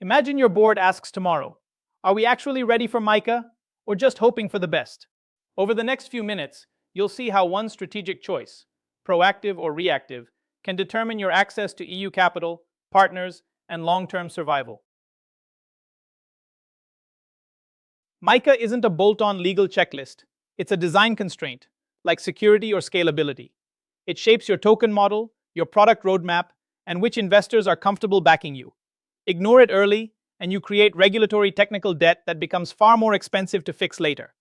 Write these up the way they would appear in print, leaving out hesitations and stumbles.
Imagine your board asks tomorrow, are we actually ready for MiCA or just hoping for the best? Over the next few minutes, you'll see how one strategic choice, proactive or reactive, can determine your access to EU capital, partners, and long-term survival. MiCA isn't a bolt-on legal checklist. It's a design constraint, like security or scalability. It shapes your token model, your product roadmap, and which investors are comfortable backing you. Ignore it early, and you create regulatory technical debt that becomes far more expensive to fix later.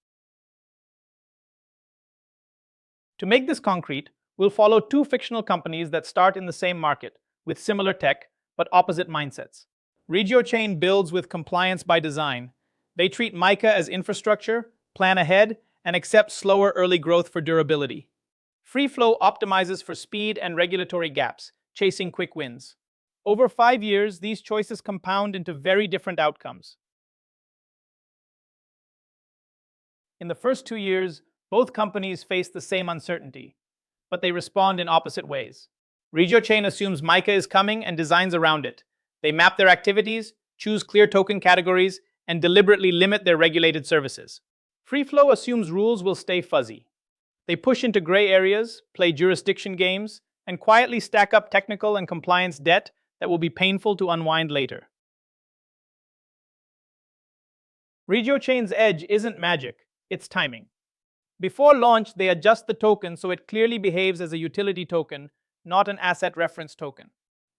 To make this concrete, we'll follow two fictional companies that start in the same market, with similar tech, but opposite mindsets. RegioChain builds with compliance by design. They treat MiCA as infrastructure, plan ahead, and accept slower early growth for durability. FreeFlow optimizes for speed and regulatory gaps, chasing quick wins. Over 5 years, these choices compound into very different outcomes. In the first 2 years, both companies face the same uncertainty, but they respond in opposite ways. RegioChain assumes MiCA is coming and designs around it. They map their activities, choose clear token categories, and deliberately limit their regulated services. FreeFlow assumes rules will stay fuzzy. They push into gray areas, play jurisdiction games, and quietly stack up technical and compliance debt that will be painful to unwind later. RegioChain's edge isn't magic, it's timing. Before launch, they adjust the token so it clearly behaves as a utility token, not an asset reference token.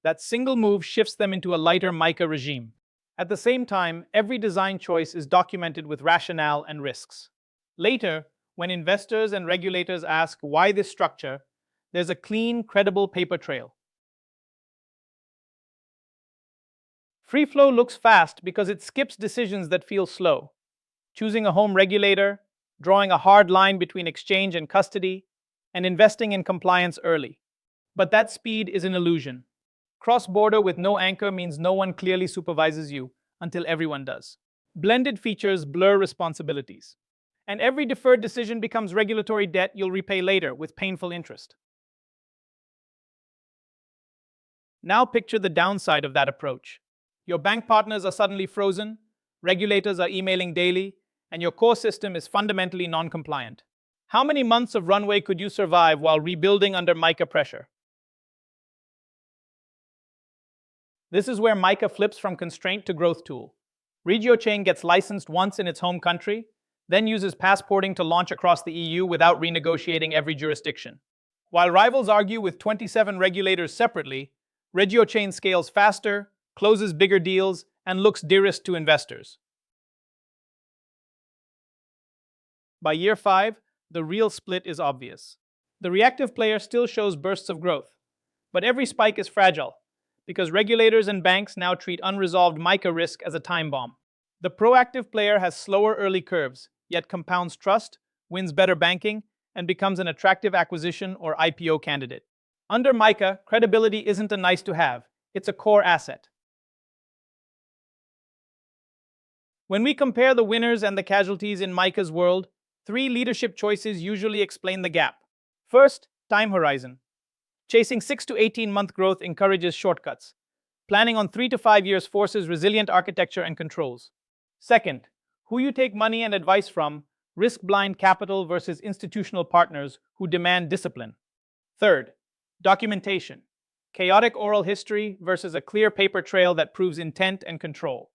That single move shifts them into a lighter MiCA regime. At the same time, every design choice is documented with rationale and risks. Later, when investors and regulators ask why this structure, there's a clean, credible paper trail. FreeFlow looks fast because it skips decisions that feel slow. Choosing a home regulator, drawing a hard line between exchange and custody, and investing in compliance early. But that speed is an illusion. Cross-border with no anchor means no one clearly supervises you until everyone does. Blended features blur responsibilities. And every deferred decision becomes regulatory debt you'll repay later with painful interest. Now picture the downside of that approach. Your bank partners are suddenly frozen, regulators are emailing daily, and your core system is fundamentally non-compliant. How many months of runway could you survive while rebuilding under MiCA pressure? This is where MiCA flips from constraint to growth tool. RegioChain gets licensed once in its home country, then uses passporting to launch across the EU without renegotiating every jurisdiction. While rivals argue with 27 regulators separately, RegioChain scales faster, closes bigger deals, and looks dearest to investors. By year 5, the real split is obvious. The reactive player still shows bursts of growth, but every spike is fragile, because regulators and banks now treat unresolved MiCA risk as a time bomb. The proactive player has slower early curves, yet compounds trust, wins better banking, and becomes an attractive acquisition or IPO candidate. Under MiCA, credibility isn't a nice-to-have, it's a core asset. When we compare the winners and the casualties in MiCA's world, 3 leadership choices usually explain the gap. First, time horizon. Chasing 6 to 18-month growth encourages shortcuts. Planning on 3 to 5 years forces resilient architecture and controls. Second, who you take money and advice from, risk-blind capital versus institutional partners who demand discipline. Third, documentation. Chaotic oral history versus a clear paper trail that proves intent and control.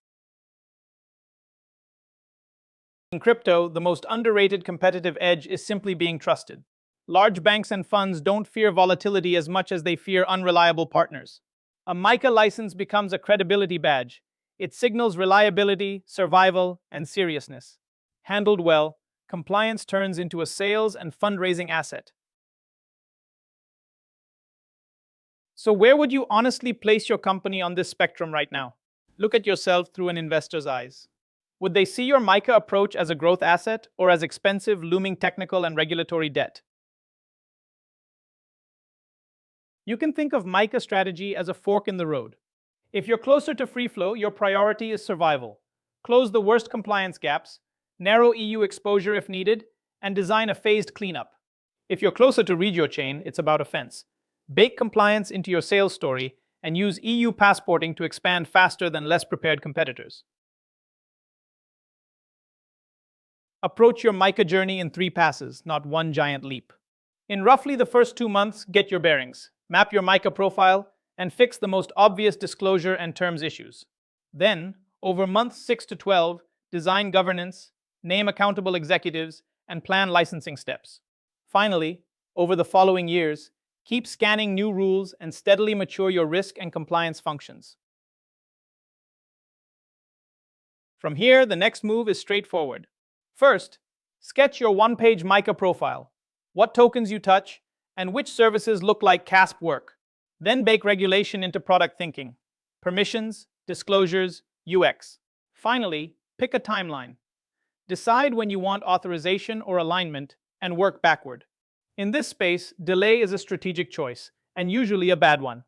In crypto, the most underrated competitive edge is simply being trusted. Large banks and funds don't fear volatility as much as they fear unreliable partners. A MiCA license becomes a credibility badge. It signals reliability, survival, and seriousness. Handled well, compliance turns into a sales and fundraising asset. So where would you honestly place your company on this spectrum right now? Look at yourself through an investor's eyes. Would they see your MiCA approach as a growth asset or as expensive, looming technical and regulatory debt? You can think of MiCA strategy as a fork in the road. If you're closer to FreeFlow, your priority is survival. Close the worst compliance gaps, narrow EU exposure if needed, and design a phased cleanup. If you're closer to RegioChain, it's about offense. Bake compliance into your sales story and use EU passporting to expand faster than less prepared competitors. Approach your MiCA journey in 3 passes, not one giant leap. In roughly the first 2 months, get your bearings, map your MiCA profile, and fix the most obvious disclosure and terms issues. Then, over months 6 to 12, design governance, name accountable executives, and plan licensing steps. Finally, over the following years, keep scanning new rules and steadily mature your risk and compliance functions. From here, the next move is straightforward. First, sketch your one-page MiCA profile, what tokens you touch, and which services look like CASP work. Then bake regulation into product thinking, permissions, disclosures, UX. Finally, pick a timeline. Decide when you want authorization or alignment and work backward. In this space, delay is a strategic choice, and usually a bad one.